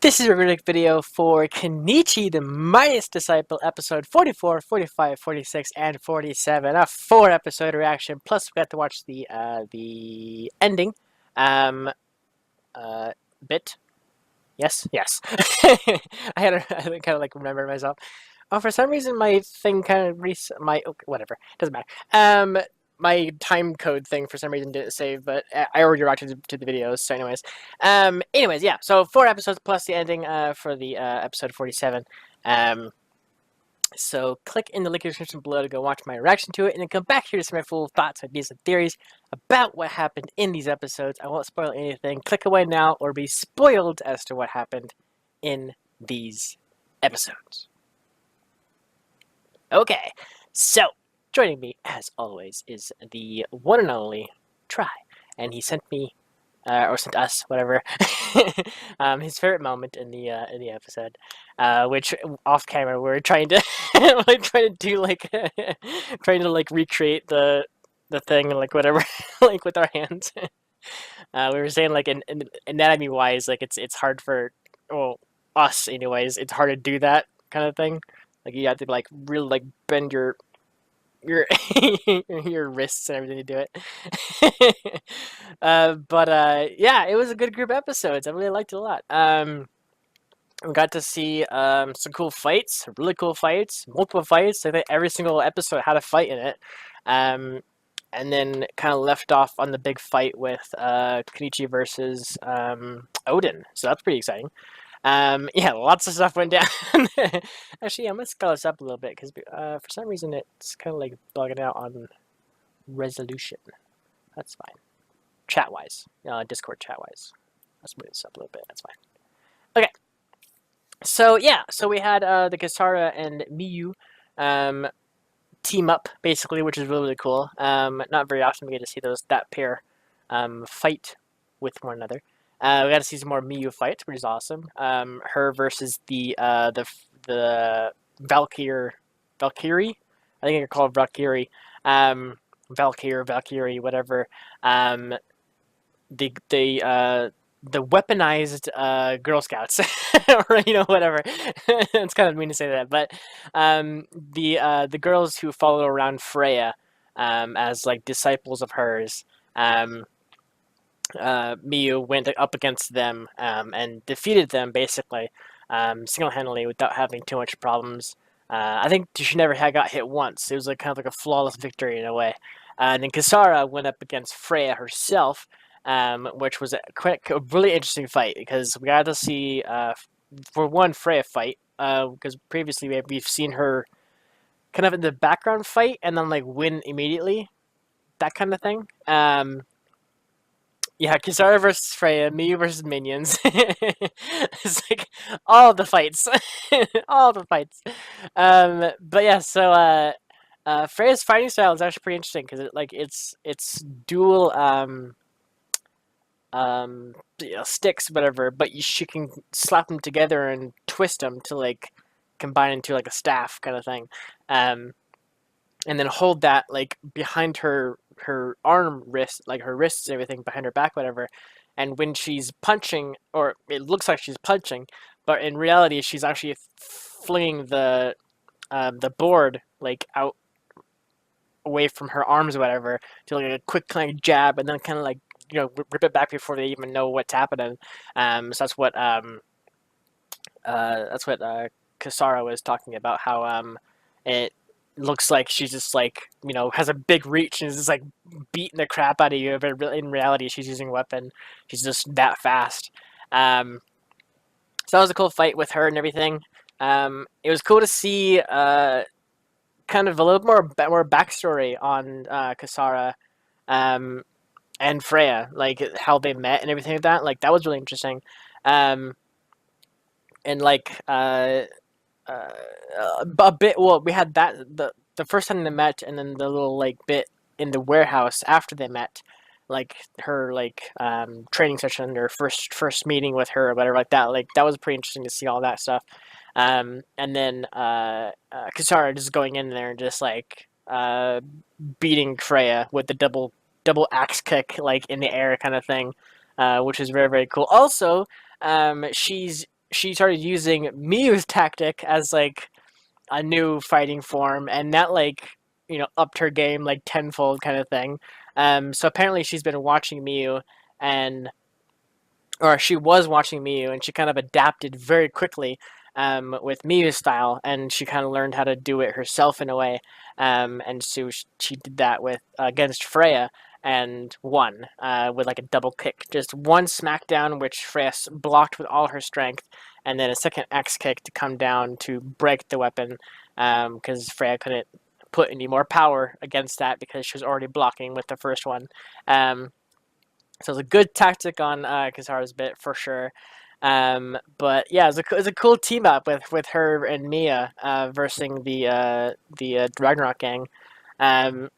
This is a review video for Kenichi, the Mightiest Disciple, episode 44, 45, 46, and 47. A 4-episode reaction. Plus, we got to watch the ending bit. Yes. I kind of like remember myself. Oh, for some reason my thing kind of whatever, doesn't matter. My time code thing for some reason didn't save, but I already reacted to the videos. So, anyways, yeah. So 4 episodes plus the ending for the episode 47. So click in the link in the description below to go watch my reaction to it, and then come back here to see my full thoughts, ideas, and theories about what happened in these episodes. I won't spoil anything. Click away now, or be spoiled as to what happened in these episodes. Okay, so joining me, as always, is the one and only Try, and he sent me, or sent us, whatever, his favorite moment in the episode, which off camera we're trying to trying to recreate the thing and whatever, with our hands. We were saying in anatomy wise, it's hard for us anyways. It's hard to do that kind of thing. You have to really bend your your wrists and everything to do it. Yeah, it was a good group of episodes. I really liked it a lot. We got to see some cool fights, really cool fights, multiple fights. I think every single episode had a fight in it. And then kind of left off on the big fight with Kenichi versus Odin. So that's pretty exciting. Yeah, lots of stuff went down. Actually, I'm gonna scale this up a little bit because for some reason it's kind of bugging out on resolution. That's fine. Chat-wise, Discord chat-wise. Let's move this up a little bit. That's fine. Okay. So yeah, so we had the Kisara and Miyu team up basically, which is really cool. Not very often we get to see that pair fight with one another. We got to see some more Miyu fights, which is awesome. Her versus the Valkyrie. I think they're called Valkyrie. Valkyrie, whatever. The weaponized Girl Scouts, or whatever. It's kind of mean to say that, but the girls who follow around Freya as disciples of hers. Miyu went up against them and defeated them basically single-handedly without having too much problems. I think she never got hit once. It was kind of a flawless victory in a way. And then Kisara went up against Freya herself, which was a really interesting fight because we got to see, for one, Freya fight, because previously we've seen her kind of in the background fight and then win immediately, that kind of thing. Yeah, Kisara versus Freya, Miyu versus minions. It's all the fights. All the fights. But yeah, so Freya's fighting style is actually pretty interesting because it's dual sticks, whatever, but she can slap them together and twist them to combine into a staff kind of thing. And then hold that behind her arm wrist, her wrists and everything behind her back, whatever. And when she's punching, or it looks like she's punching, but in reality she's actually flinging the board out away from her arms or whatever to a quick jab, and then kind of rip it back before they even know what's happening. So that's what Kisara was talking about, how it looks like she's just has a big reach and is just beating the crap out of you, but in reality she's using a weapon. She's just that fast. So that was a cool fight with her and everything. It was cool to see kind of a little more backstory on Kisara and Freya, how they met and everything like that. That was really interesting. And a bit. Well, we had that the first time they met, and then the little bit in the warehouse after they met, her training session, their first meeting with her or whatever that. That was pretty interesting to see all that stuff. And then Kisara just going in there and just beating Freya with the double axe kick in the air kind of thing, which is very, very cool. Also, she started using Miyu's tactic as like a new fighting form, and that like upped her game like tenfold kind of thing. So apparently she's been watching Miyu, and or she was watching Miyu, and she kind of adapted very quickly with Miyu's style, and she kind of learned how to do it herself in a way. And so she did that with against Freya and won with like a double kick, just one smackdown, which Freya blocked with all her strength, and then a second X kick to come down to break the weapon, because Freya couldn't put any more power against that because she was already blocking with the first one. So it's a good tactic on Kazara's bit for sure. But yeah, it's a cool team up with her and Mia versus the Ragnarok gang. Um,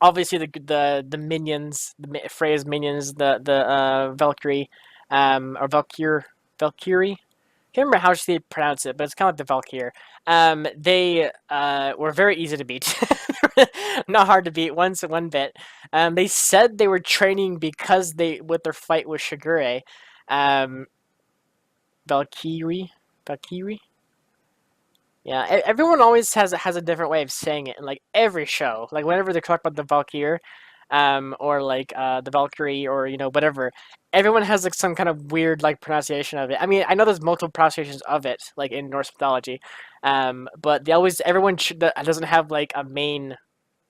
Obviously the minions, Freya's minions, the Valkyrie, or Valkyrie. Can't remember how she pronounce it, but it's kind of like the Valkyr. They were very easy to beat, not hard to beat. One bit. They said they were training because they with their fight with Shigure. Um, Valkyrie. Yeah, everyone always has a different way of saying it in like every show. Like whenever they talk about the Valkyr, or like the Valkyrie, or whatever, everyone has like some kind of weird like pronunciation of it. I mean, I know there's multiple pronunciations of it, like in Norse mythology, but everyone that doesn't have like a main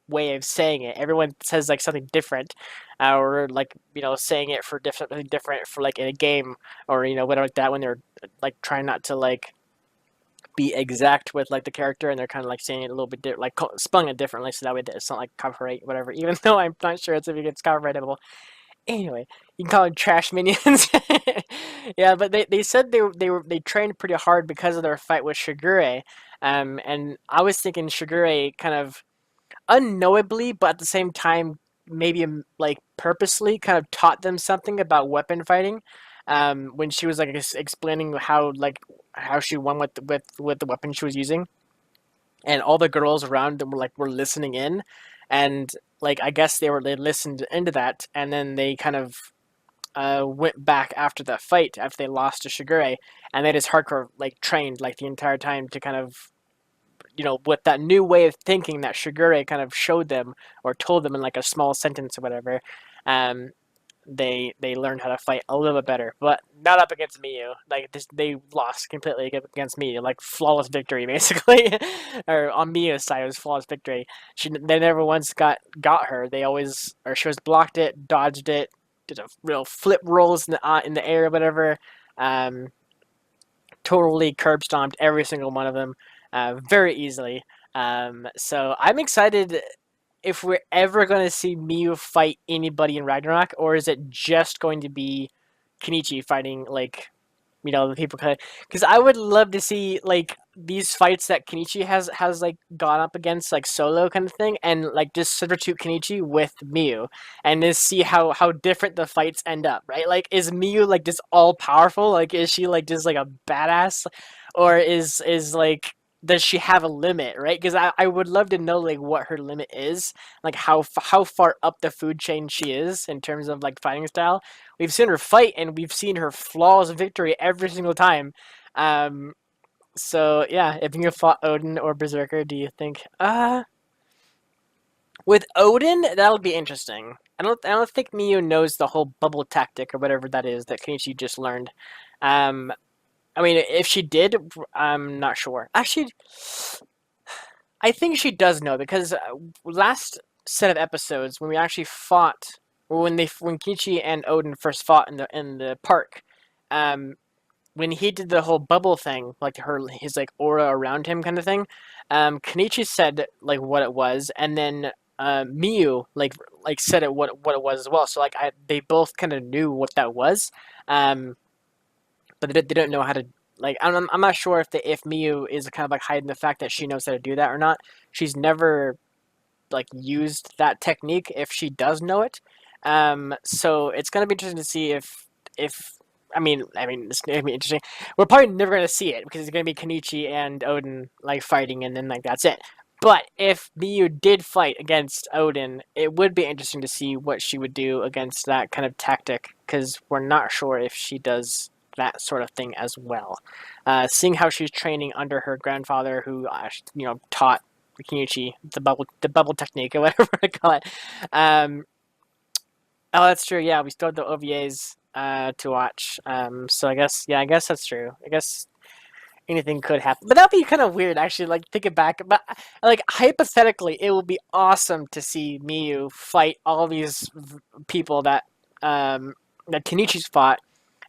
way of saying it. Everyone says like something different, or like saying it for something different for like in a game, or whatever like that when they're like trying not to like be exact with like the character, and they're kind of like saying it a little bit like spelling it differently, so that way it's not like copyright whatever. Even though I'm not sure if it's copyrightable. Anyway, you can call them trash minions. Yeah, but they said they trained pretty hard because of their fight with Shigure, and I was thinking Shigure kind of unknowably, but at the same time, maybe like purposely, kind of taught them something about weapon fighting. When she was like explaining how she won with the weapon she was using, and all the girls around them were listening in, and like I guess they listened into that, and then they kind of went back after that fight after they lost to Shigure, and they just hardcore like trained like the entire time to kind of with that new way of thinking that Shigure kind of showed them or told them in like a small sentence or whatever. Um, they learned how to fight a little bit better, but not up against Miyu. Like they lost completely against Miyu, like flawless victory basically. Or on Miyu's side, it was flawless victory. They never once got her. They always or she was blocked it, dodged it, did a real flip rolls in the air or whatever. Um, Totally curb stomped every single one of them very easily. So I'm excited if we're ever going to see Miyu fight anybody in Ragnarok, or is it just going to be Kenichi fighting like the people kind of, because I would love to see like these fights that Kenichi has like gone up against like solo kind of thing, and like just substitute Kenichi with Miyu, and just see how different the fights end up, right? Like is Miyu like just all powerful? Like is she like just like a badass, or is like does she have a limit, right? Because I would love to know like what her limit is, like how far up the food chain she is in terms of like fighting style. We've seen her fight, and we've seen her flawless victory every single time. Um, so yeah, if you fought Odin or Berserker, do you think? With Odin, that'll be interesting. I don't think Miyu knows the whole bubble tactic or whatever that is that Kenichi just learned. Um, I mean, if she did, I'm not sure. Actually, I think she does know because last set of episodes when we actually fought, or when Kichi and Odin first fought in the park, um, when he did the whole bubble thing, like his like aura around him kind of thing, Kenichi said like what it was, and then Miyu like said what it was as well. So like they both kind of knew what that was, um, but they didn't know how to. Like I'm not sure if Miyu is kind of like hiding the fact that she knows how to do that or not. She's never like used that technique if she does know it. So it's gonna be interesting to see if it's gonna be interesting. We're probably never gonna see it because it's gonna be Kenichi and Odin like fighting, and then like that's it. But if Miyu did fight against Odin, it would be interesting to see what she would do against that kind of tactic, because we're not sure if she does that sort of thing as well. Seeing how she's training under her grandfather, who taught Kenichi the bubble technique or whatever I call it. Oh, that's true. Yeah, we still have the OVAs to watch. So I guess that's true. I guess anything could happen, but that'd be kind of weird, actually. Like thinking back, but like hypothetically, it would be awesome to see Miyu fight all these people that Kenichi's fought,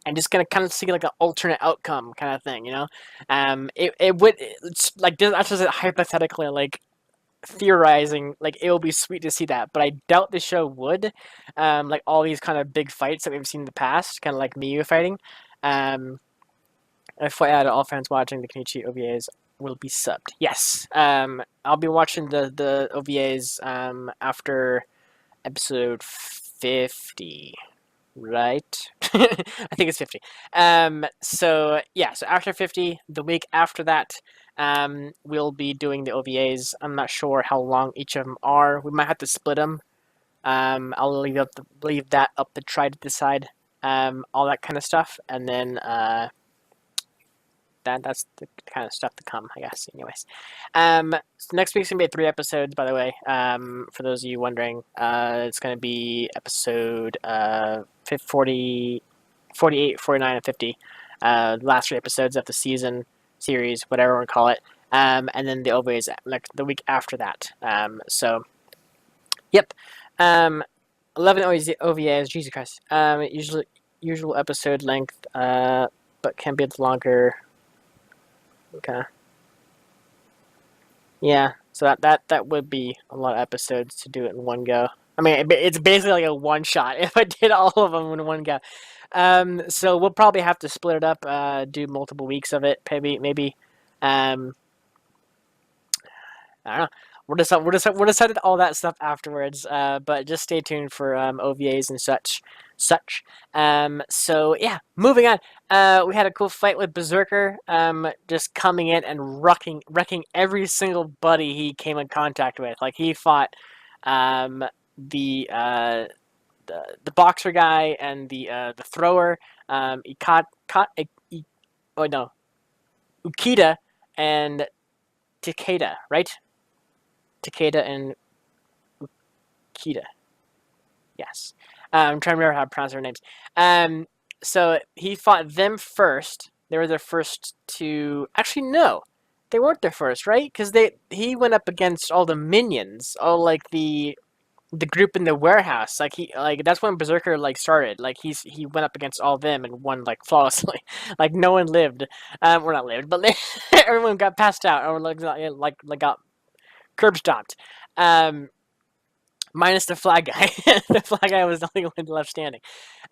and just gonna kind of see like an alternate outcome kind of thing, you know? It would it's like that's just hypothetically like theorizing, like it will be sweet to see that, but I doubt the show would. Like all these kind of big fights that we've seen in the past, kind of like Miyu fighting. Um, if I add all fans watching the Kenichi OVAs will be subbed. Yes. I'll be watching the OVAs after episode 50. Right? I think it's 50. So yeah, so after 50, the week after that, we'll be doing the OVAs. I'm not sure how long each of them are. We might have to split them. I'll leave that up to try to decide. All that kind of stuff, and then that's the kind of stuff to come, I guess. Anyways, so next week's gonna be 3 episodes, by the way. For those of you wondering, it's gonna be episode 40, 48, 49, and 50. Last 3 episodes of the season series, whatever you want to call it. And then the OVAs like the week after that. So, yep. 11 OVAs. Jesus Christ. Usual episode length, but can be longer. Okay. Yeah, so that would be a lot of episodes to do it in one go. I mean, it's basically like a one shot if I did all of them in one go. So we'll probably have to split it up, do multiple weeks of it, maybe. I don't know. We'll decide all that stuff afterwards. But just stay tuned for OVAs and such. So yeah, moving on. We had a cool fight with Berserker. Just coming in and wrecking every single buddy he came in contact with. Like he fought the boxer guy and the thrower. He caught oh no, Ukita and Takeda, right? Takeda and Ukita. Yes. I'm trying to remember how to pronounce their names. So he fought them first. They were their first to. Actually, no, they weren't their first, right? Because he went up against all the minions, all like the group in the warehouse. Like that's when Berserker like started. Like he went up against all them and won like flawlessly. Like no one lived. Or not lived, but everyone got passed out or like got curb stomped. Minus the flag guy. The flag guy was the only one left standing.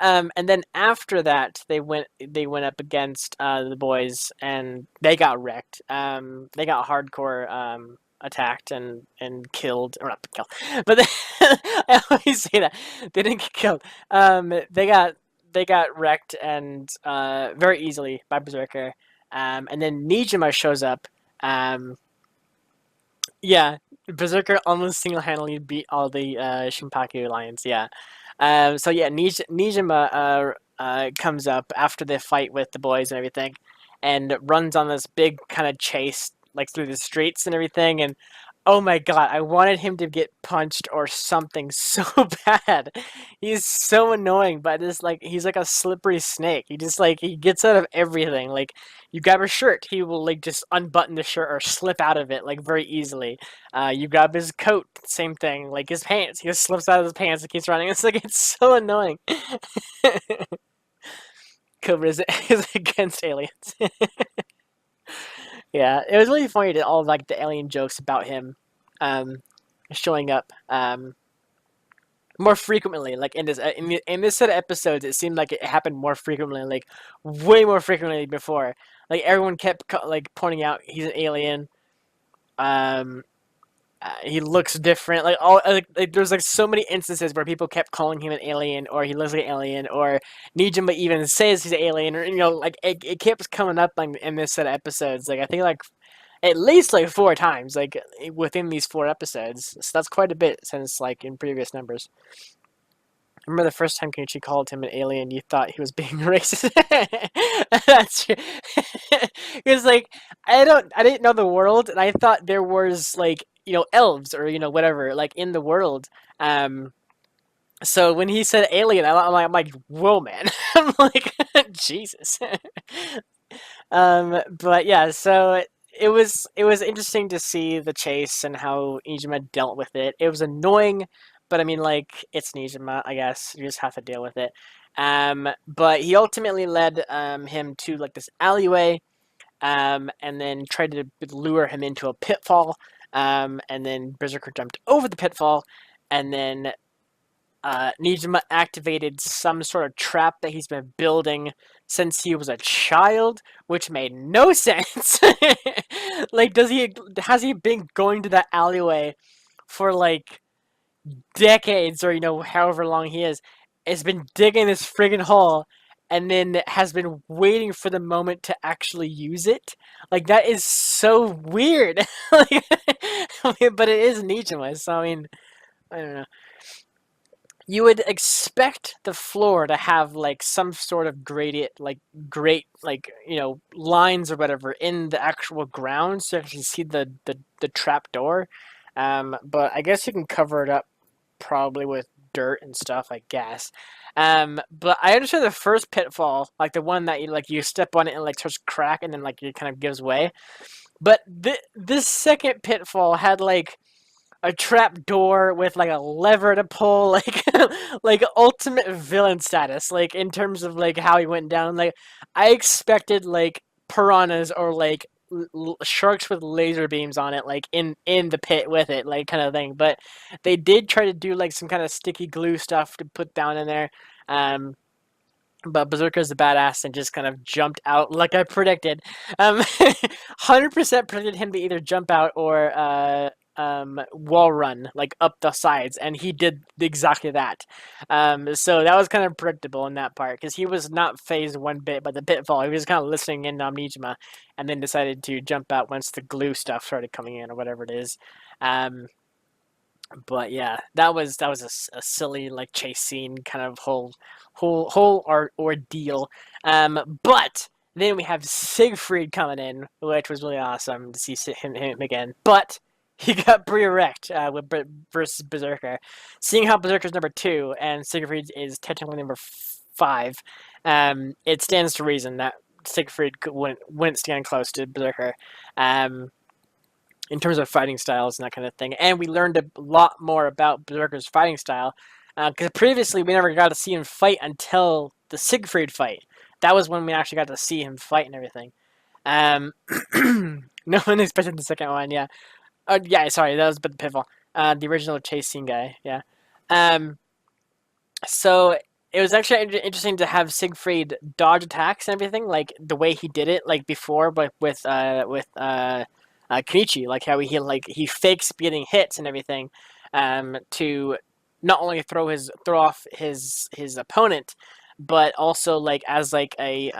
And then after that, they went up against the boys, and they got wrecked. They got hardcore attacked and killed, or not killed, but I always say that they didn't get killed. They got wrecked and very easily by Berserker. And then Nijima shows up. Yeah, Berserker almost single-handedly beat all the Shinpaku Lions. Yeah. So yeah, Nijima comes up after the fight with the boys and everything, and runs on this big kind of chase like through the streets and everything. And oh my god, I wanted him to get punched or something so bad. He's so annoying, but it's like he's like a slippery snake. He gets out of everything. Like you grab a shirt, he will like just unbutton the shirt or slip out of it like very easily. You grab his coat, same thing. Like his pants, he just slips out of his pants and keeps running. It's so annoying. Cobra is against aliens. Yeah, it was really funny to all like the alien jokes about him showing up more frequently. Like in this set of episodes, it seemed like it happened more frequently, like way more frequently before. Like everyone kept like pointing out he's an alien. He looks different. Like there's like so many instances where people kept calling him an alien, or he looks like an alien, or Nijima even says he's an alien, or like it keeps coming up like in this set of episodes. Like I think like at least like 4 times, like within these 4 episodes. So that's quite a bit since like in previous numbers. I remember the first time Kenichi called him an alien, you thought he was being racist. That's true. Because like I didn't know the world, and I thought there was like elves or whatever like in the world. Um, so when he said alien, I'm like, whoa, man. I'm like, Jesus. But yeah, so it was interesting to see the chase and how Nijima dealt with it. It was annoying, but I mean, like, it's Nijima, I guess. You just have to deal with it. But he ultimately led him to like this alleyway, and then tried to lure him into a pitfall. And then Berserker jumped over the pitfall, and then Nijima activated some sort of trap that he's been building since he was a child, which made no sense. Like, has he been going to that alleyway for like decades, or however long he is? Has been digging this friggin' hole, and then has been waiting for the moment to actually use it. Like, that is so weird. Like, I mean, but it is Nijima, so I mean, I don't know. You would expect the floor to have like some sort of gradient, like great, like lines or whatever in the actual ground, so you can see the trap door. But I guess you can cover it up probably with dirt and stuff, I guess. But I understand the first pitfall, like the one that you step on it and like starts to crack and then like it kind of gives way. But this second pitfall had like a trap door with like a lever to pull, like like ultimate villain status, like in terms of like how he went down. Like I expected like piranhas or like sharks with laser beams on it, like in the pit with it, like kind of thing. But they did try to do like some kind of sticky glue stuff to put down in there. Um, but Berserker's a badass and just kind of jumped out like I predicted. 100% predicted him to either jump out or wall run like up the sides, and he did exactly that. So that was kind of predictable in that part because he was not phased one bit by the pitfall. He was kind of listening in on Nijima, and then decided to jump out once the glue stuff started coming in or whatever it is. Um, but yeah, that was a silly like chase scene kind of whole ordeal. But then we have Siegfried coming in, which was really awesome to see him again. But he got pretty wrecked versus Berserker. Seeing how Berserker's number 2 and Siegfried is technically number 5, it stands to reason that Siegfried wouldn't stand close to Berserker. In terms of fighting styles and that kind of thing. And we learned a lot more about Berserker's fighting style, because previously we never got to see him fight until the Siegfried fight. That was when we actually got to see him fight and everything. Um, no one expected the second one, yeah. Yeah, sorry, that was the pitfall. The original chase scene guy, yeah. Um, so it was actually interesting to have Siegfried dodge attacks and everything, like the way he did it, like before, but with Kenichi, like how he fakes getting hits and everything, to not only throw off his opponent, but also like as like a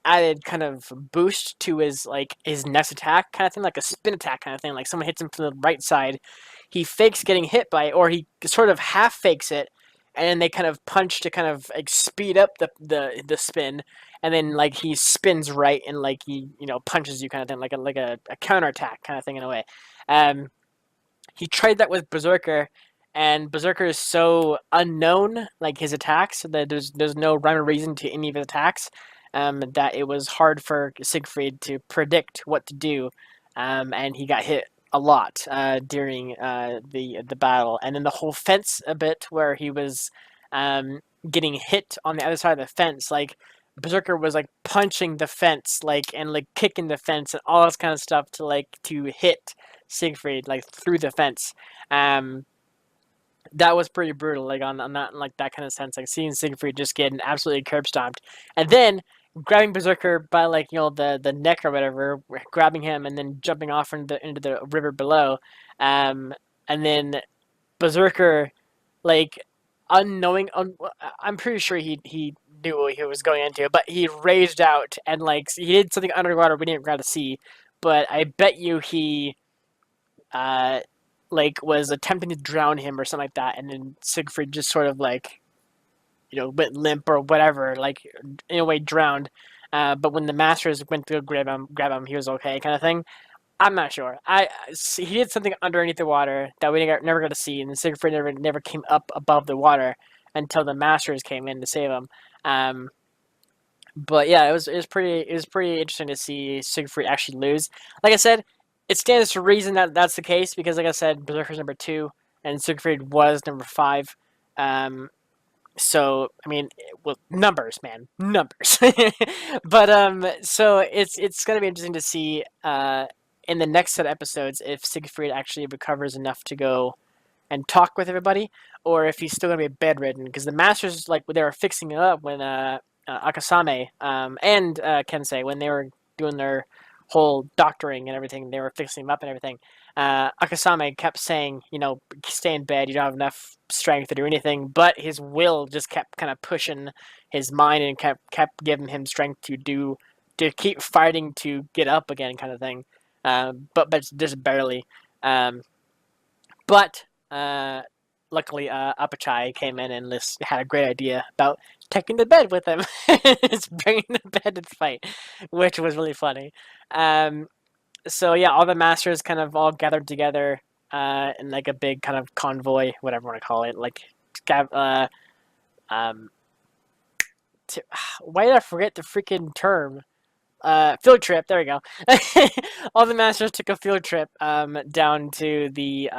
added kind of boost to his next attack kind of thing, like a spin attack kind of thing. Like someone hits him from the right side, he fakes getting hit by it, or he sort of half fakes it, and then they kind of punch to kind of like speed up the spin, and then like he spins right and like he punches you kind of thing, like a counterattack kind of thing in a way. Um, he tried that with Berserker, and Berserker is so unknown, like his attacks, that there's no rhyme or reason to any of his attacks. That it was hard for Siegfried to predict what to do, and he got hit a lot during the battle, and then the whole fence a bit where he was getting hit on the other side of the fence, like Berserker was like punching the fence, like and like kicking the fence and all this kind of stuff to hit Siegfried like through the fence. Um, that was pretty brutal, like on that like that kind of sense, like seeing Siegfried just getting absolutely curb stomped, and then grabbing Berserker by like the neck or whatever, grabbing him and then jumping off into the river below, and then Berserker like I'm pretty sure he knew what he was going into, but he raged out and like he did something underwater we didn't get to see, but I bet you he like was attempting to drown him or something like that, and then Siegfried just sort of like went limp or whatever, like in a way drowned. But when the masters went to grab him, he was okay, kind of thing. I'm not sure. He did something underneath the water that we never got to see, and Siegfried never came up above the water until the masters came in to save him. Um, but yeah, it was pretty interesting to see Siegfried actually lose. Like I said, it stands to reason that that's the case because, like I said, Berserker's number 2 and Siegfried was number 5. So I mean, well, numbers, man, numbers. But so it's gonna be interesting to see in the next set of episodes if Siegfried actually recovers enough to go and talk with everybody, or if he's still gonna be bedridden. Because the masters, like, they were fixing it up when Akasame and Kensei, when they were doing their whole doctoring and everything, they were fixing him up and everything. Akasame kept saying, stay in bed, you don't have enough strength to do anything, but his will just kept kind of pushing his mind and kept giving him strength to keep fighting to get up again, kind of thing. But just barely. But luckily, Apachai came in and had a great idea about taking the bed with him. It's bringing the bed to the fight, which was really funny. So yeah, all the masters kind of all gathered together in like a big kind of convoy, whatever you want to call it. Like, um, why did I forget the freaking term? Field trip. There we go. All the masters took a field trip down to the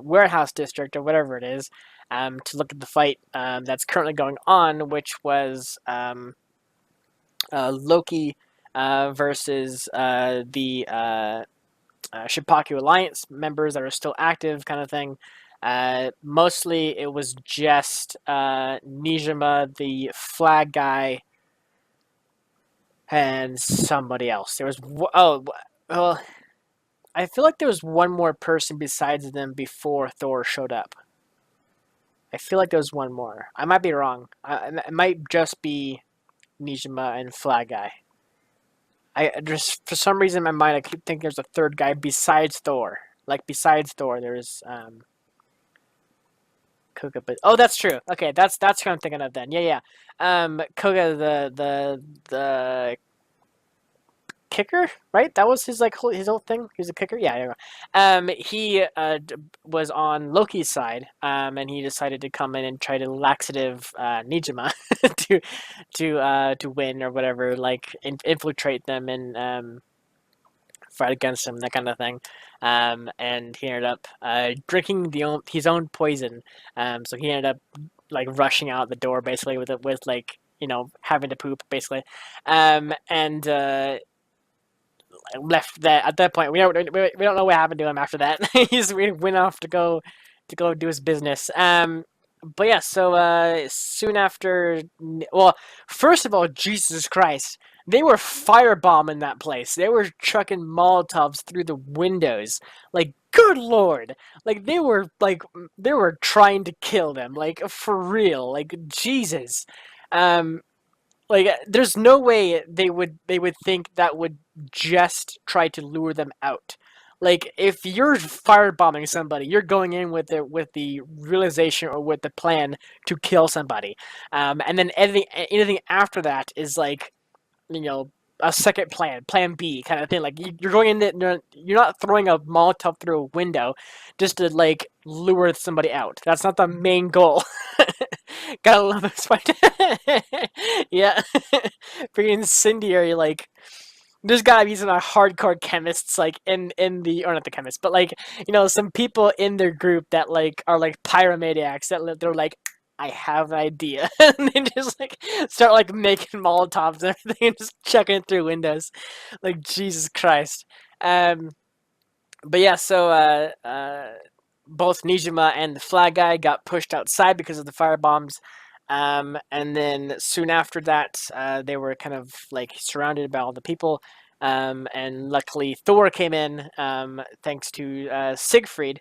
warehouse district or whatever it is to look at the fight that's currently going on, which was Loki versus the Shippaku Alliance members that are still active, kind of thing. Mostly, it was just Nijima, the flag guy, and somebody else. There was well, I feel like there was one more person besides them before Thor showed up. I feel like there was one more. I might be wrong. It might just be Nijima and Flag Guy. I just, for some reason in my mind, I keep thinking there's a third guy besides Thor. Like, besides Thor, there's Koga. But oh, that's true. Okay, that's who I'm thinking of then. Yeah. Koga, the kicker, right? That was his his whole thing. He was a kicker. Yeah. He was on Loki's side, and he decided to come in and try to laxative Nijima to win or whatever, like infiltrate them and fight against him, that kind of thing. And he ended up drinking his own poison. So he ended up like rushing out the door basically with like having to poop basically, and left that at that point. We don't know what happened to him after that. We went off to go do his business. But yeah, so soon after, well, first of all, Jesus Christ, they were firebombing that place. They were chucking Molotovs through the windows. Like, good lord, like they were trying to kill them, like for real, like Jesus. Um, like, there's no way they would think that would just try to lure them out. Like, if you're firebombing somebody, you're going in with the realization or with the plan to kill somebody, and then anything after that is like, a second plan B kind of thing. Like, you're going in there, you're not throwing a Molotov through a window just to like lure somebody out. That's not the main goal. Gotta love this fight. Yeah, pretty incendiary. Like, there's gotta be some hardcore chemists like in the, or not the chemists, but like some people in their group that like are like pyromaniacs that they're like, I have an idea, and they just like start like making Molotovs and everything and just chucking it through windows, like Jesus Christ. But yeah, so both Nijima and the flag guy got pushed outside because of the fire bombs. And then soon after that, they were kind of like surrounded by all the people. And luckily, Thor came in thanks to Siegfried,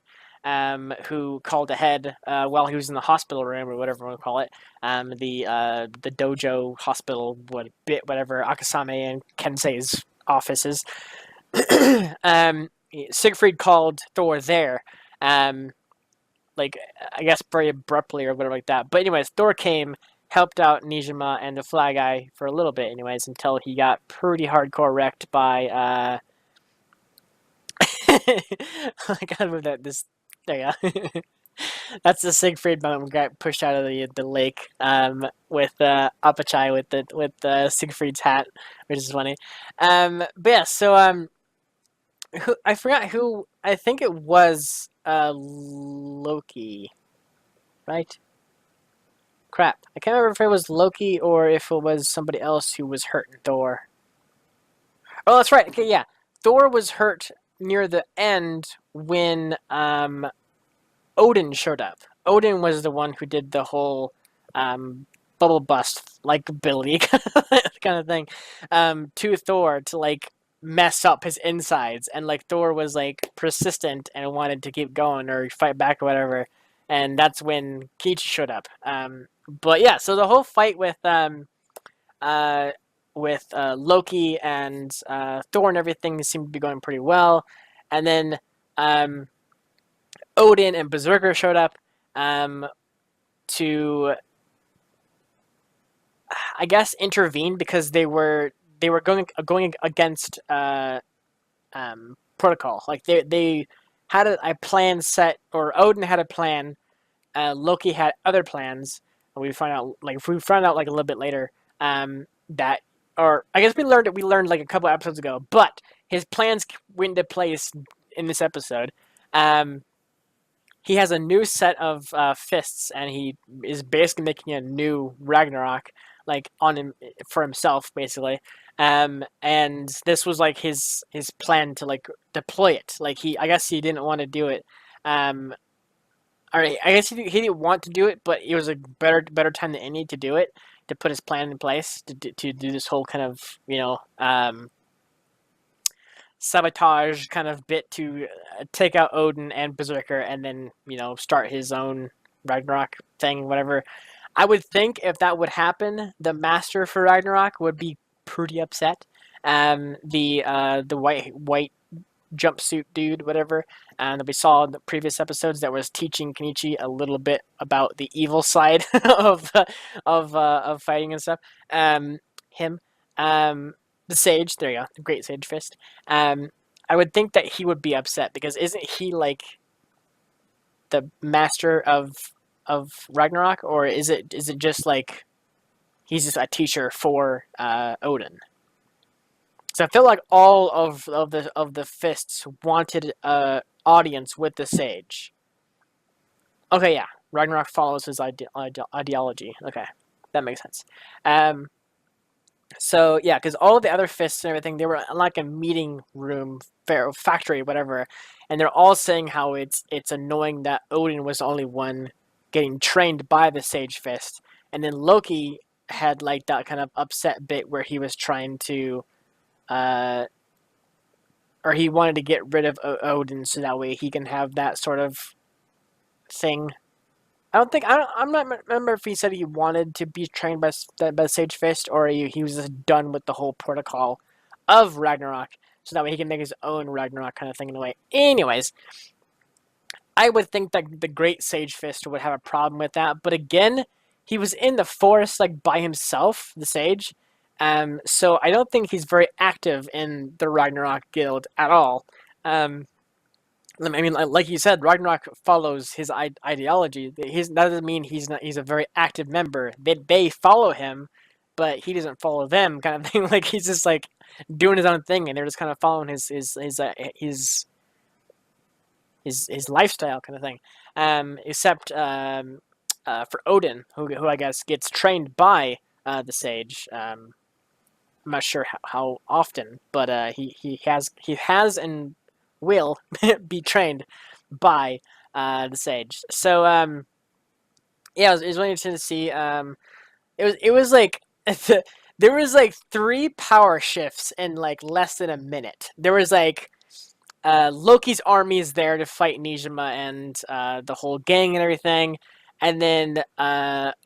who called ahead while he was in the hospital room or whatever you want to call it, the dojo hospital, whatever Akasame and Kensei's offices. Siegfried called Thor there, like, I guess very abruptly or whatever like that. But anyways, Thor came, helped out Nijima and the Fly Guy for a little bit, anyways, until he got pretty hardcore wrecked by. I gotta move that. This there you go. That's the Siegfried moment. We got pushed out of the lake. With Apachai with Siegfried's hat, which is funny. But yeah, so I forgot who. I think it was Loki, right? Crap. I can't remember if it was Loki or if it was somebody else who was hurting Thor. Oh, that's right. Okay, yeah. Thor was hurt near the end when Odin showed up. Odin was the one who did the whole bubble bust, like Billy kind of thing, to Thor to like mess up his insides, and like Thor was like persistent and wanted to keep going or fight back or whatever, and that's when Kenichi showed up. But yeah, so the whole fight uh, with Loki and Thor and everything seemed to be going pretty well, and then Odin and Berserker showed up to, I guess, intervene because they were going against protocol. Like they had a plan set, or Odin had a plan. Loki had other plans. And we find out like a little bit later that, or I guess we learned like a couple episodes ago, but his plans went into place in this episode. He has a new set of fists, and he is basically making a new Ragnarok, like on him for himself, basically. And this was like his plan to like deploy it. Like I guess he didn't want to do it. Or I guess he didn't want to do it, but it was a better time than any to do it, to put his plan in place to do this whole kind of sabotage kind of bit to take out Odin and Berserker, and then start his own Ragnarok thing, whatever. I would think if that would happen, the master for Ragnarok would be pretty upset. The white jumpsuit dude, whatever, that we saw in the previous episodes, that was teaching Kenichi a little bit about the evil side of fighting and stuff. Him. The Sage, there you go, the Great Sage Fist. I would think that he would be upset because isn't he like the master of Ragnarok, or is it just like he's just a teacher for Odin? So I feel like all of the fists wanted audience with the Sage. Okay, yeah, Ragnarok follows his ideology. Okay, that makes sense. So yeah, because all of the other fists and everything, they were in like a meeting room, factory, whatever, and they're all saying how it's annoying that Odin was the only one getting trained by the Sage Fist, and then Loki had like that kind of upset bit where he was trying to, or he wanted to get rid of Odin so that way he can have that sort of thing. I'm not remember if he said he wanted to be trained by Sage Fist, or he was just done with the whole protocol of Ragnarok, so that way he can make his own Ragnarok kind of thing in a way. Anyways, I would think that the Great Sage Fist would have a problem with that, but again, he was in the forest like by himself, the Sage, so I don't think he's very active in the Ragnarok Guild at all. I mean, like you said, Ragnarok follows his ideology. That doesn't mean he's a very active member. They follow him, but he doesn't follow them, kind of thing. Like he's just like doing his own thing, and they're just kind of following his lifestyle, kind of thing. Except for Odin, who I guess gets trained by the Sage. I'm not sure how often, but he has and will be trained by the Sage. So yeah, it was really interesting to see. It was like there was like 3 power shifts in like less than a minute. There was like Loki's army is there to fight Nijima and the whole gang and everything, and then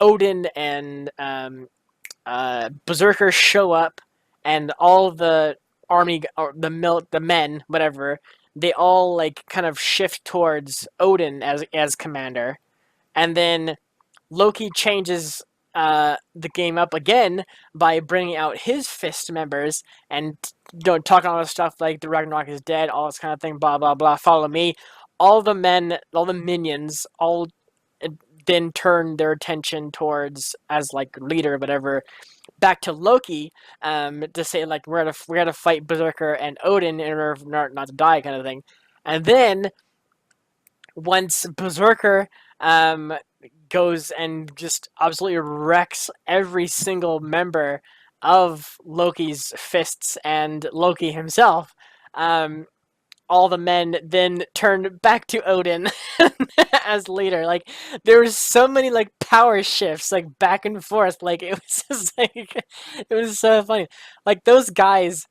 Odin and Berserker show up, and all the army or the men, whatever, they all like kind of shift towards Odin as commander, and then Loki changes the game up again by bringing out his fist members and talking all this stuff like the Ragnarok is dead, all this kind of thing, blah blah blah. Follow me. All the men, all the minions, all then turn their attention towards as like leader, whatever, back to Loki, to say like we're gonna fight Berserker and Odin in order not to die, kind of thing. And then once Berserker goes and just absolutely wrecks every single member of Loki's fists and Loki himself, all the men then turned back to Odin as leader. Like there was so many like power shifts like back and forth. Like it was just like it was so funny. Like those guys,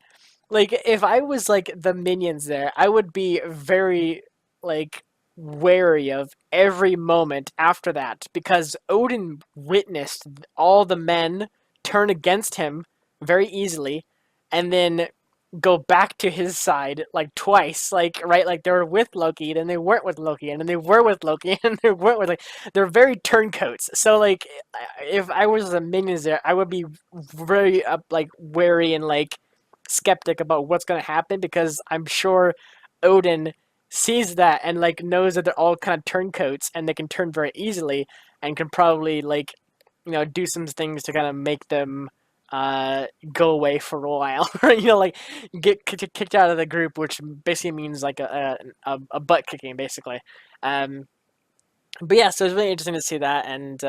like if I was like the minions there, I would be very like wary of every moment after that because Odin witnessed all the men turn against him very easily and then go back to his side like twice, like right, like they were with Loki, then they weren't with Loki, and then they were with Loki, and they weren't with like they're very turncoats. So like, if I was the minions there, I would be very like wary and like skeptic about what's gonna happen because I'm sure Odin sees that and like knows that they're all kind of turncoats and they can turn very easily and can probably like do some things to kind of make them go away for a while, like get kicked out of the group, which basically means like a butt kicking, basically. But yeah, so it's really interesting to see that, and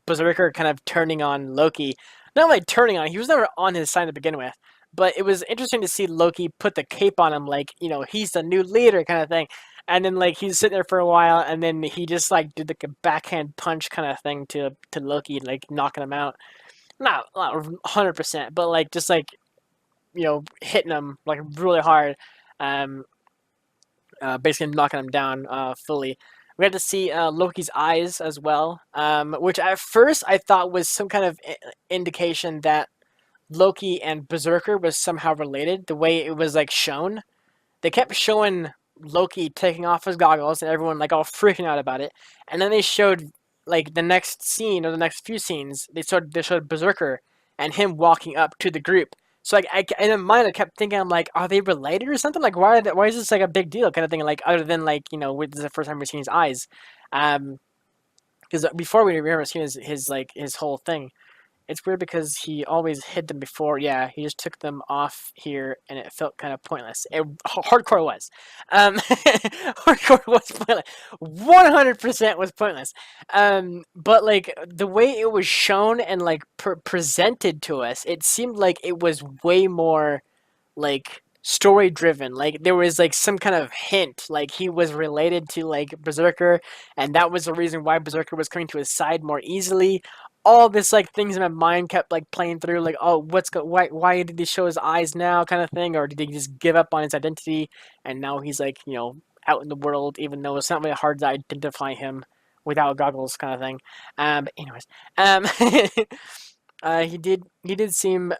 Berserker kind of turning on Loki. Not like turning on, he was never on his side to begin with, but it was interesting to see Loki put the cape on him, like, he's the new leader kind of thing. And then like he's sitting there for a while, and then he just like did like a backhand punch kind of thing to Loki, like knocking him out. Not 100%, but like just like hitting him like really hard, um, basically knocking him down fully. We had to see Loki's eyes as well, which at first I thought was some kind of indication that Loki and Berserker was somehow related. The way it was like shown, they kept showing Loki taking off his goggles and everyone like all freaking out about it, and then they showed like the next scene or the next few scenes, they showed Berserker and him walking up to the group. So like in my mind, I kept thinking, I'm like, are they related or something? Like why is this like a big deal kind of thing? Like other than like this is the first time we've seen his eyes, because before we never seen his whole thing. It's weird because he always hid them before. Yeah, he just took them off here, and it felt kind of pointless. Hardcore was. Hardcore was pointless. 100% was pointless. But like the way it was shown and like presented to us, it seemed like it was way more like story driven. Like there was like some kind of hint, like he was related to like Berserker, and that was the reason why Berserker was coming to his side more easily. All this like things in my mind kept like playing through, like, oh, why did he show his eyes now, kind of thing, or did he just give up on his identity and now he's like out in the world, even though it's not really hard to identify him without goggles, kind of thing. But anyways, he did seem.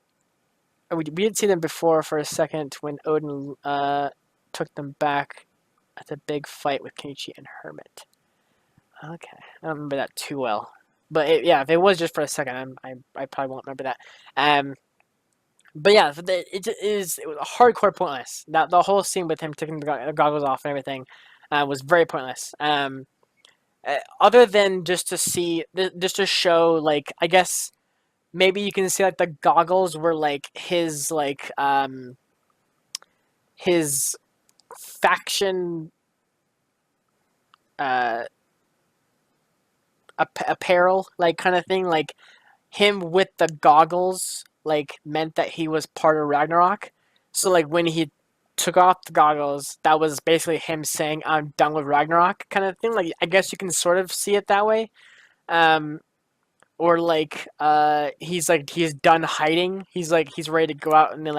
We did see them before for a second when Odin took them back at the big fight with Kenichi and Hermit. Okay, I don't remember that too well. But if it was just for a second, I probably won't remember that. But yeah, it was hardcore pointless. That the whole scene with him taking the goggles off and everything was very pointless. Other than just to show, like, I guess maybe you can see like the goggles were like his faction apparel, like kind of thing, like him with the goggles like meant that he was part of Ragnarok. So like when he took off the goggles, that was basically him saying I'm done with Ragnarok, kind of thing. Like I guess you can sort of see it that way. Or like he's done hiding. He's ready to go out and then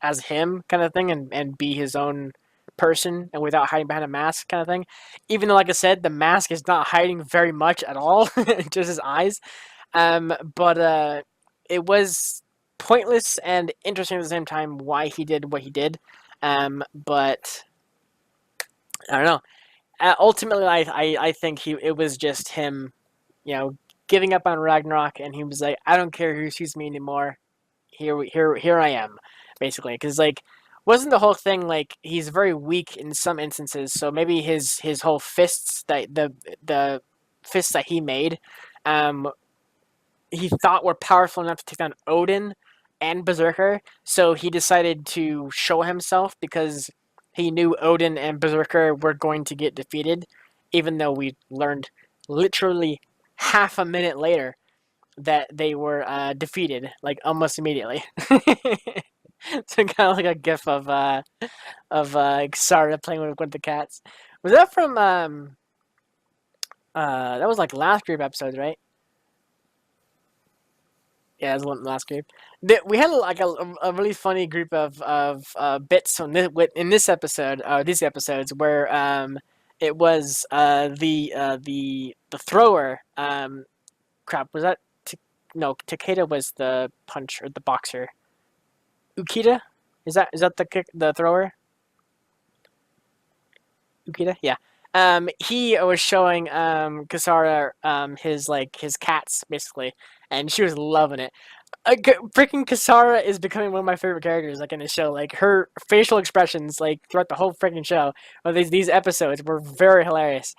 as him, kind of thing, and be his own person and without hiding behind a mask, kind of thing. Even though, like I said, the mask is not hiding very much at all, just his eyes. But it was pointless and interesting at the same time why he did what he did. But I don't know. Ultimately, I think it was just him, giving up on Ragnarok, and he was like, I don't care who shoots me anymore. Here I am, basically. Because like, wasn't the whole thing like he's very weak in some instances? So maybe his whole fists that the fists that he made, um, he thought were powerful enough to take down Odin and Berserker. So he decided to show himself because he knew Odin and Berserker were going to get defeated, even though we learned literally half a minute later that they were defeated, like almost immediately. So kind of like a gif of Sarah playing with the cats. Was that from that was like last group episodes, right? Yeah, it was last group. We had like a really funny group of bits on in this episode, these episodes where it was the thrower. Crap, was that no, Takeda was the punch or the boxer. Ukita? Is that the thrower? Ukita? Yeah. He was showing Kasara his cats basically, and she was loving it. Freaking Kasara is becoming one of my favorite characters, like in the show. Like her facial expressions, like throughout the whole freaking show, or these episodes, were very hilarious.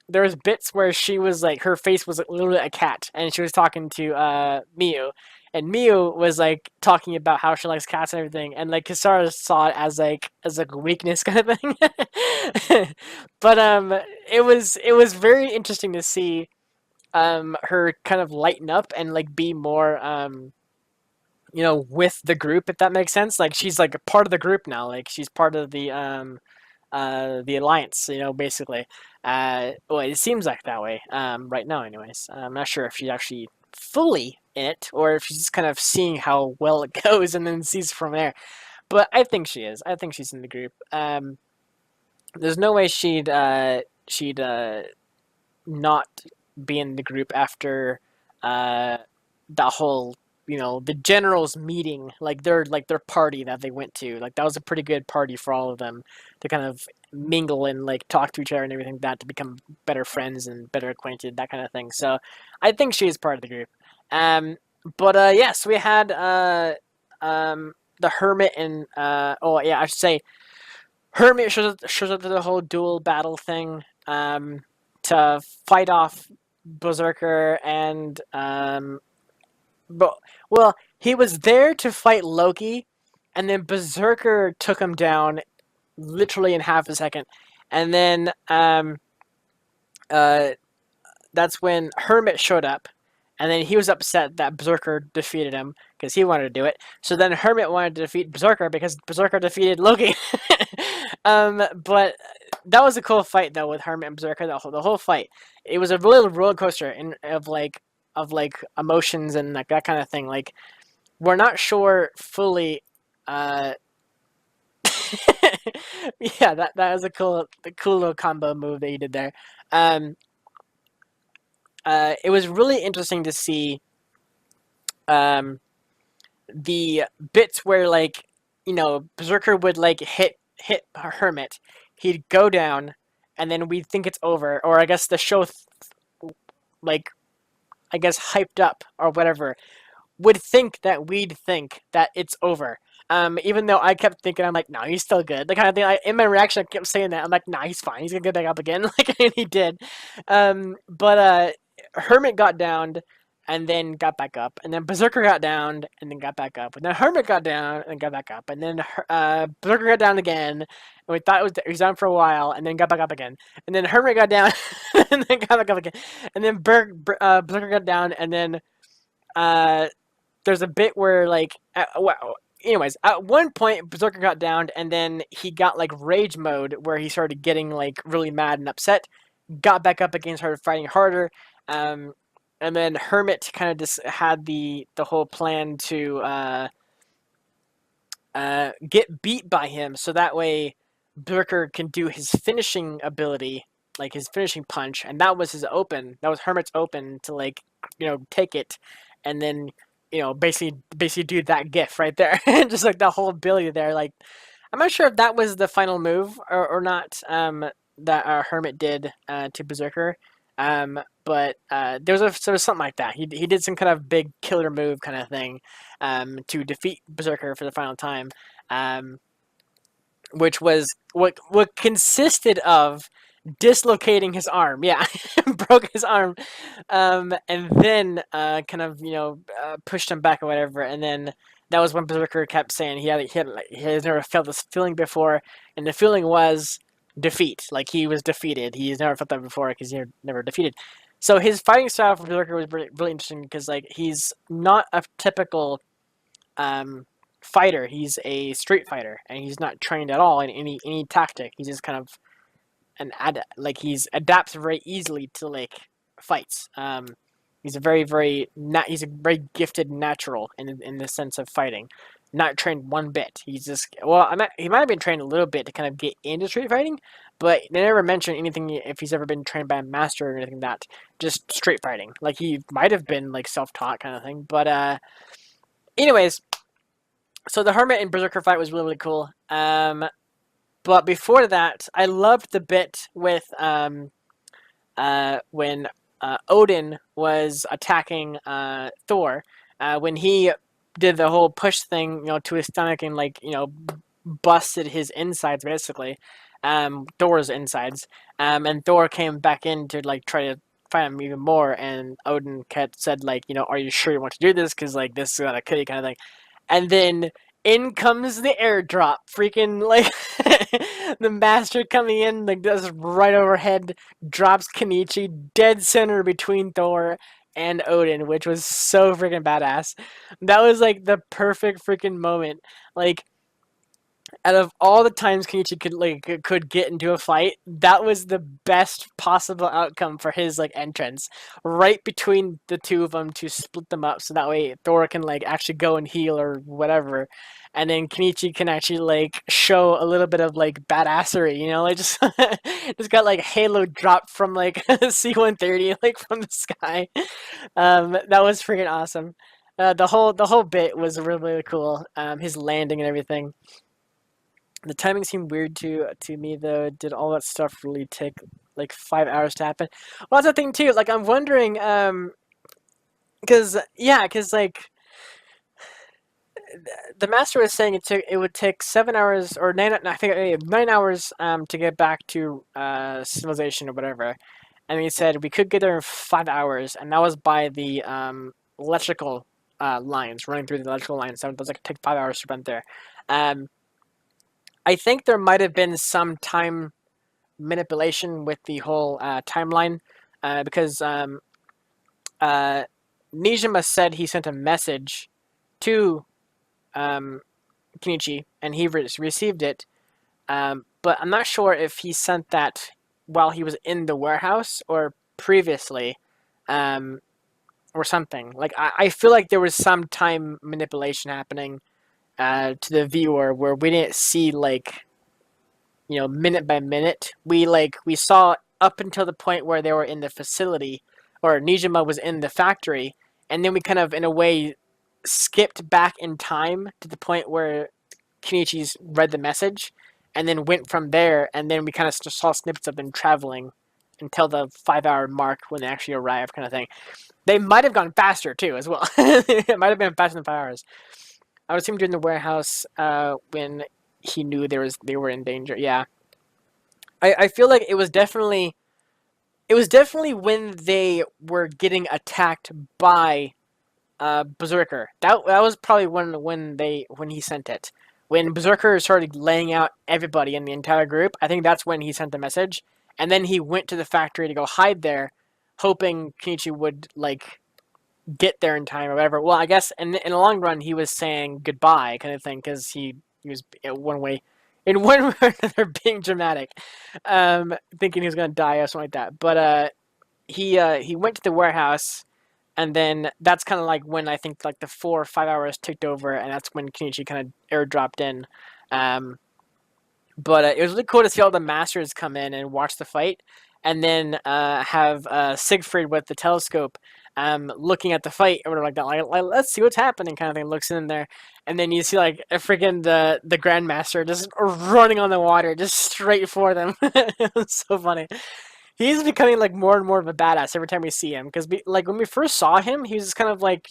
There was bits where she was like, her face was literally a cat, and she was talking to Miyu, and Miyu was like talking about how she likes cats and everything, and like Kasara saw it as like a weakness kind of thing. But it was very interesting to see her kind of lighten up and like be more with the group, if that makes sense. Like she's like a part of the group now, like she's part of the alliance, basically. Well, it seems like that way right now anyways. I'm not sure if she's actually fully in it or if she's just kind of seeing how well it goes and then sees from there, but I think she is. I think she's in the group. There's no way she'd not be in the group after uh, the whole the generals meeting, like their party that they went to. Like that was a pretty good party for all of them to kind of mingle and like talk to each other and everything like that, to become better friends and better acquainted, that kind of thing. So I think she is part of the group. But yes, we had the hermit and oh yeah, I should say hermit shows up to the whole duel battle thing, to fight off Berserker and but well, he was there to fight Loki, and then Berserker took him down literally in half a second, and then uh, that's when Hermit showed up, and then he was upset that Berserker defeated him because he wanted to do it. So then Hermit wanted to defeat Berserker because Berserker defeated Loki. But that was a cool fight though with Hermit and Berserker. The whole fight, it was a really roller coaster of emotions and like that kind of thing. Like we're not sure fully. Yeah, that was a cool little combo move that he did there. Um, it was really interesting to see um, the bits where Berserker would like hit Hermit, he'd go down, and then we'd think it's over, or I guess the show like I guess hyped up or whatever would think that we'd think that it's over. Even though I kept thinking, I'm like, no, he's still good. The kind of thing. In my reaction, I kept saying that. I'm like, nah, he's fine. He's gonna get back up again. And he did. But Hermit got downed and then got back up, and then Berserker got downed and then got back up, and then Hermit got down and got back up, and then Berserker got down again, and we thought he was down for a while, and then got back up again, and then Hermit got down and then got back up again, and then Berserker got down, and then there's a bit where anyways, at one point Berserker got downed, and then he got like rage mode where he started getting like really mad and upset, got back up again, started fighting harder, and then Hermit kind of just had the whole plan to get beat by him, so that way Berserker can do his finishing ability, like his finishing punch, and that was his open. That was Hermit's open to take it, and then basically do that gif right there, just like the whole ability there. Like I'm not sure if that was the final move or not that Hermit did to Berserker. but there was something like that. He did some kind of big killer move kind of thing, to defeat Berserker for the final time, um, which was what consisted of dislocating his arm. Yeah, broke his arm, and then kind of pushed him back or whatever, and then that was when Berserker kept saying he has never felt this feeling before, and the feeling was defeat. Like he was defeated. He's never felt that before because he's never defeated. So his fighting style for Berserker was really interesting because like he's not a typical fighter. He's a street fighter, and he's not trained at all in any tactic. He's just kind of he's adapts very easily to like fights. He's a he's a very gifted natural in the sense of fighting. Not trained one bit. He's just he might have been trained a little bit to kind of get into street fighting, but they never mention anything if he's ever been trained by a master or anything like that. Just street fighting. Like he might have been like self-taught kind of thing. But anyways, so the Hermit and Berserker fight was really cool. But before that, I loved the bit with when Odin was attacking Thor, when he did the whole push thing, to his stomach and busted his insides basically, Thor's insides, and Thor came back in to like try to fight him even more, and Odin said are you sure you want to do this? Because like this is gonna kill you kind of thing, and then in comes the airdrop, freaking like the master coming in like does right overhead, drops Kenichi dead center between Thor and Odin, which was so freaking badass. That was like the perfect freaking moment. Like out of all the times Kenichi could get into a fight, that was the best possible outcome for his entrance, right between the two of them to split them up, so that way Thor can actually go and heal or whatever, and then Kenichi can actually show a little bit of badassery, just just got Halo dropped from C-130 from the sky. That was freaking awesome. The whole bit was really, really cool. His landing and everything. The timing seemed weird to me though. Did all that stuff really take 5 hours to happen? Well, that's the thing too. I'm wondering, because the master was saying it would take 7 hours or 9. I think 9 hours to get back to civilization or whatever, and he said we could get there in 5 hours, and that was by the electrical lines running through the electrical lines. So it does take 5 hours to run there. I think there might have been some time manipulation with the whole timeline, because Nijima said he sent a message to Kenichi, and he received it, but I'm not sure if he sent that while he was in the warehouse or previously, or something. I feel like there was some time manipulation happening to the viewer where we didn't see minute by minute. We saw up until the point where they were in the facility, or Nijima was in the factory, and then we kind of in a way skipped back in time to the point where Kenichi's read the message, and then went from there, and then we kind of saw snippets of them traveling until the 5 hour mark when they actually arrived, kind of thing. They might have gone faster too as well. It might have been faster than 5 hours. I would assume during the warehouse when he knew they were in danger. Yeah, I feel like it was definitely when they were getting attacked by Berserker. That was probably when he sent it. When Berserker started laying out everybody in the entire group, I think that's when he sent the message, and then he went to the factory to go hide there, hoping Kenichi would get there in time or whatever. Well, I guess in the long run he was saying goodbye kind of thing, because he was in one way or another being dramatic, thinking he was gonna die or something like that. But he went to the warehouse, and then that's kind of when I think the 4 or 5 hours ticked over, and that's when Kenichi kind of airdropped in. But it was really cool to see all the masters come in and watch the fight, and then have Siegfried with the telescope looking at the fight or whatever like that. Let's see what's happening kind of thing. Looks in there, and then you see a freaking the Grandmaster just running on the water, just straight for them. It was so funny. He's becoming like more and more of a badass every time we see him. Because like when we first saw him, he was just kind of like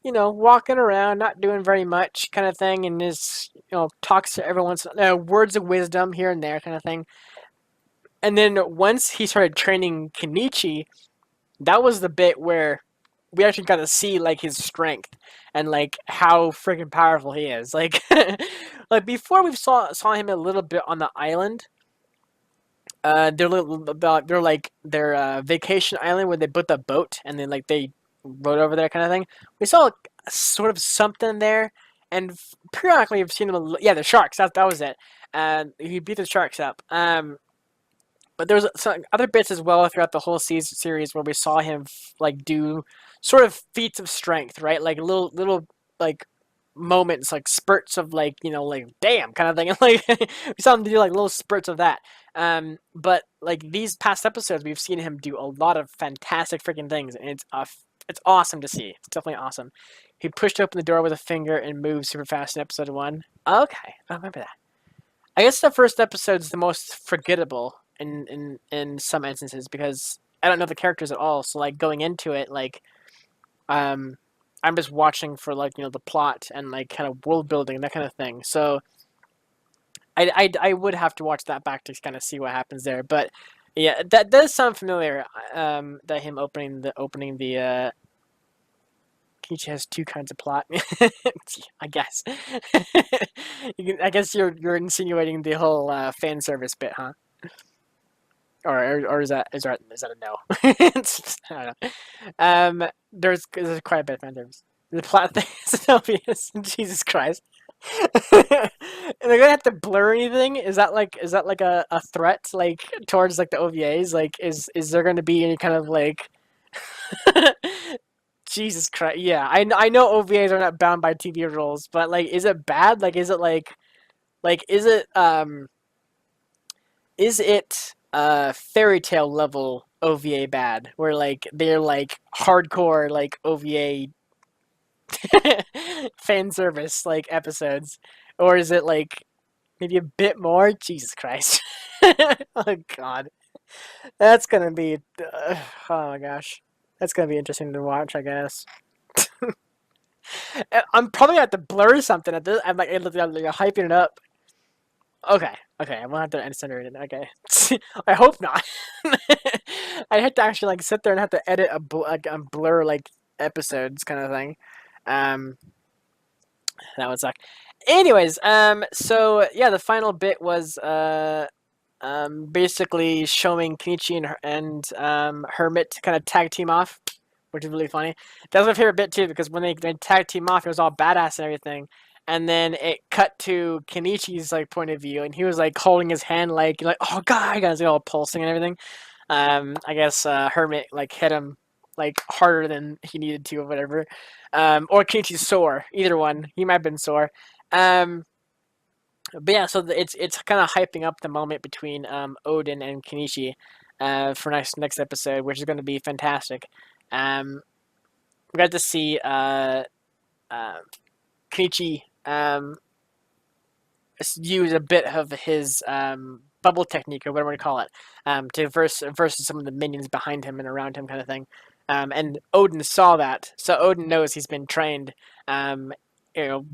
walking around, not doing very much, kind of thing, and just talks to everyone, words of wisdom here and there, kind of thing. And then once he started training Kenichi, that was the bit where we actually got to see like his strength and like how freaking powerful he is. Like, like before we saw him a little bit on the island. Their vacation island where they put the boat and then like they rode over there kind of thing. We saw sort of something there, and periodically we've seen him. Yeah, the sharks. That was it. And he beat the sharks up. But there was some other bits as well throughout the whole series where we saw him like do sort of feats of strength, right? Like little like moments, like spurts of like like damn kind of thing, and like we saw him do like little spurts of that. But like these past episodes, we've seen him do a lot of fantastic freaking things, and it's awesome to see. It's definitely awesome. He pushed open the door with a finger and moved super fast in episode 1. Okay, I remember that. I guess the first episode's the most forgettable in some instances because I don't know the characters at all. So like going into it, like I'm just watching for like the plot and like kind of world building and that kind of thing. So I would have to watch that back to kind of see what happens there. But yeah, that does sound familiar. That him opening the Kenichi has two kinds of plot. I guess. I guess you're insinuating the whole fan service bit, huh? Or is that a no? I don't know. There's quite a bit of fan service. The plot thing is obvious. Jesus Christ. And they're gonna have to blur anything. Is that like a threat like towards like the OVAs? Like is there gonna be any kind of like Jesus Christ? Yeah, I know OVAs are not bound by TV rules, but like, is it bad? Like, is it like is it fairy tale level OVA bad? Where like they're like hardcore like OVA fan service like episodes, or is it like maybe a bit more? Jesus Christ! Oh God, that's gonna be oh my gosh, that's gonna be interesting to watch, I guess. I'm probably gonna have to blur something at this. I'm like hyping it up. Okay, okay, I won't have to censor it. Okay, I hope not. I had to actually like sit there and have to edit a blur like episodes kind of thing. Um, that would suck. Anyways, so yeah, the final bit was basically showing Kenichi and Hermit kind of tag team off, which is really funny. That was my favorite bit too, because when they tag team off, it was all badass and everything. And then it cut to Kenichi's like point of view, and he was like holding his hand like oh god, guys, all pulsing and everything. I guess Hermit like hit him like harder than he needed to or whatever. Or Kenichi's sore, either one. He might have been sore. But yeah, so it's kind of hyping up the moment between Odin and Kenichi for next episode, which is going to be fantastic. We got to see Kenichi use a bit of his bubble technique or whatever you call it to versus some of the minions behind him and around him, kind of thing. And Odin saw that, so Odin knows he's been trained.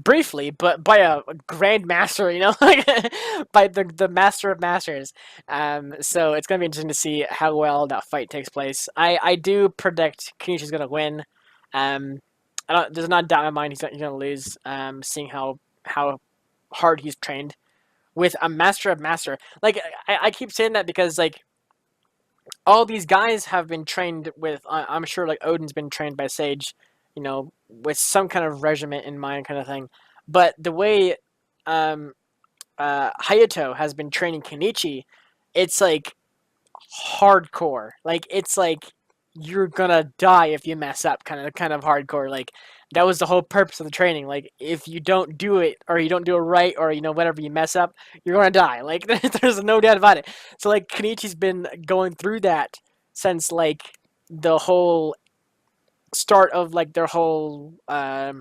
Briefly, but by a grandmaster, like by the master of masters. So it's gonna be interesting to see how well that fight takes place. I do predict Kenichi's gonna win. There's not a doubt in my mind he's gonna lose. Seeing how hard he's trained with a master of master. Like I keep saying that because like all these guys have been trained with. I'm sure like Odin's been trained by Sage, with some kind of regiment in mind, kind of thing. But the way Hayato has been training Kenichi, it's like hardcore. Like it's like you're gonna die if you mess up, kind of hardcore. Like that was the whole purpose of the training. Like if you don't do it or you don't do it right or whatever, you mess up, you're gonna die. Like there's no doubt about it. So like Kenichi's been going through that since like the whole start of like their whole uh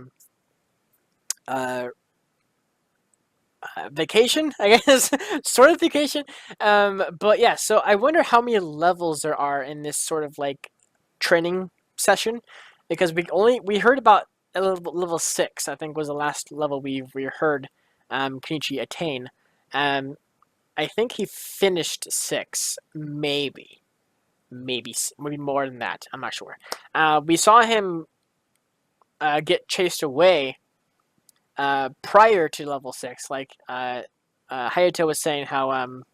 vacation, I guess, sort of vacation. But yeah, so I wonder how many levels there are in this sort of like training session, because we heard about level 6. I think was the last level we heard Kenichi attain. Um, I think he finished 6, maybe more than that. I'm not sure. We saw him get chased away prior to level 6. Like Hayato was saying how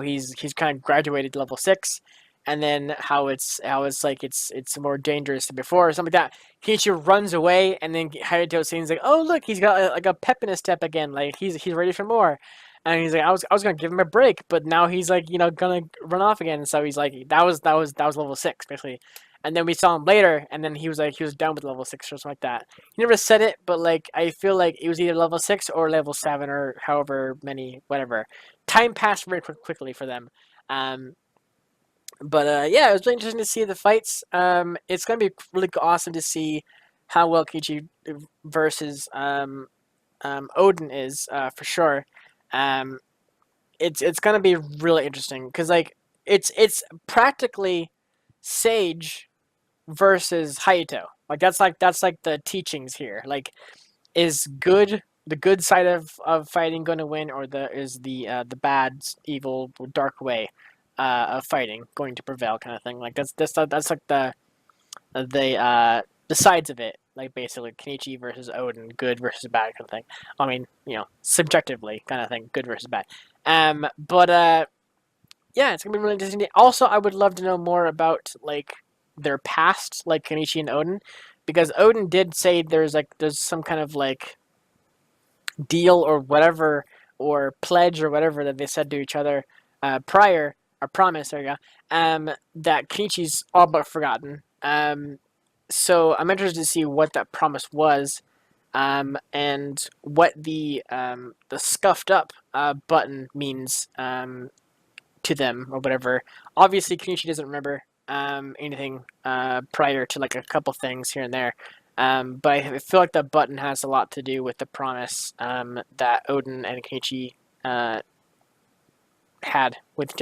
he's kind of graduated to level 6, and then how it's like it's more dangerous than before or something like that. Kenichi runs away, and then Hayato seems like, oh look, he's got like a pep in his step again, like he's ready for more. And he's like, I was gonna give him a break, but now he's like, gonna run off again. And so he's like, that was level 6 basically. And then we saw him later, and then he was like, he was done with level 6 or something like that. He never said it, but like I feel like it was either level 6 or level 7 or however many, whatever. Time passed very quickly for them. Um, but yeah, it was really interesting to see the fights. It's gonna be really awesome to see how well Kichi versus Odin is for sure. Um, it's gonna be really interesting because like it's practically Sage versus Hayato. Like that's like the teachings here. Like is the good side of fighting going to win, or the bad, evil, dark way of fighting going to prevail, kind of thing. Like that's like the sides of it. Like basically Kenichi versus Odin, good versus bad, kind of thing. I mean, subjectively, kind of thing, good versus bad. But yeah, it's gonna be really interesting. Also, I would love to know more about like their past, like Kenichi and Odin, because Odin did say there's some kind of like deal or whatever, or pledge or whatever that they said to each other prior, or promise, there you go, that Kenichi's all but forgotten. So I'm interested to see what that promise was, and what the scuffed up button means to them or whatever. Obviously, Kenichi doesn't remember anything prior to like a couple things here and there. But I feel like the button has a lot to do with the promise that Odin and Kenichi had with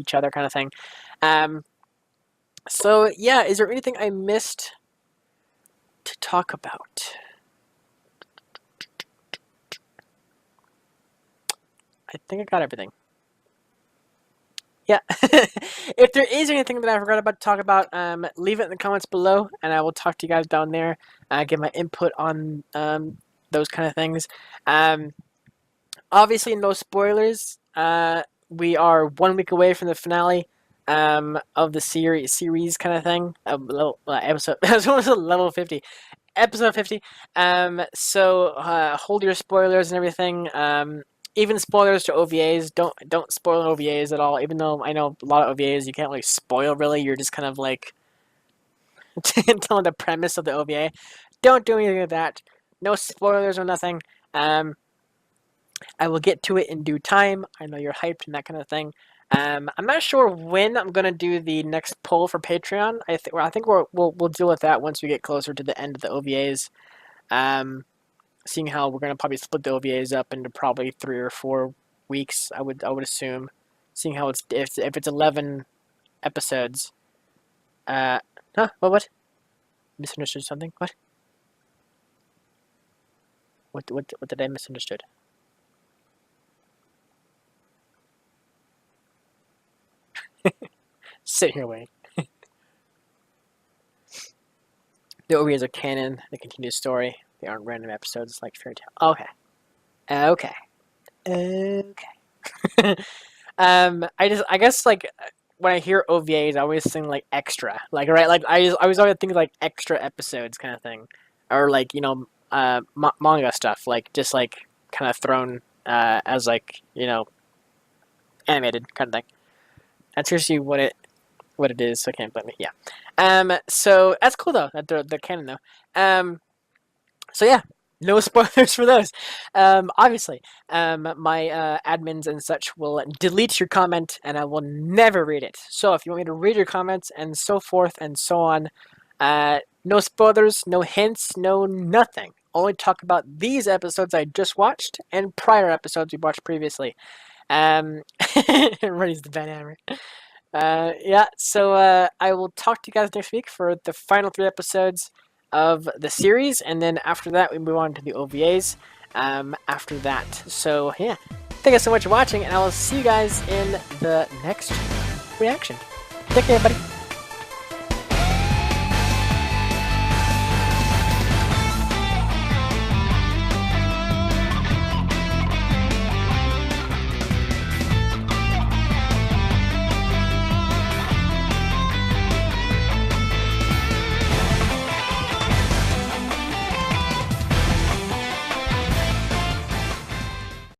each other, kind of thing. So yeah, is there anything I missed to talk about? I think I got everything. Yeah. If there is anything that I forgot about to talk about, leave it in the comments below, and I will talk to you guys down there. Give my input on those kind of things. Obviously, no spoilers. We are 1 week away from the finale of the series kind of thing. Episode. I was almost level 50. Episode 50. So hold your spoilers and everything. Even spoilers to OVAs. Don't spoil OVAs at all. Even though I know a lot of OVAs you can't really spoil. Really, you're just kind of like telling the premise of the OVA. Don't do anything like that. No spoilers or nothing. I will get to it in due time. I know you're hyped and that kind of thing. I'm not sure when I'm gonna do the next poll for Patreon. I think we'll deal with that once we get closer to the end of the OVAs. Seeing how we're gonna probably split the OVAs up into probably 3 or 4 weeks. I would assume. Seeing how if it's 11 episodes. What? Misunderstood something? What? What did I misunderstood? Sit here waiting. The OVAs are canon. They continue the story. They aren't random episodes like fairy tale. Okay. I guess like when I hear OVAs, I always think like extra, like right, like I always think like extra episodes kind of thing, or like manga stuff, like just like kind of thrown as like animated kind of thing. That's usually what it is. So I can't blame me. Yeah. So that's cool though. That they're canon though. So yeah, no spoilers for those. Obviously, my admins and such will delete your comment, and I will never read it. So if you want me to read your comments and so forth and so on, no spoilers, no hints, no nothing. only talk about these episodes I just watched and prior episodes we watched previously. Everybody's the banhammer. Yeah, so I will talk to you guys next week for the final 3 episodes of the series, and then after that we move on to the OVAs after that. So yeah, thank you so much for watching, and I will see you guys in the next reaction. Take care, buddy.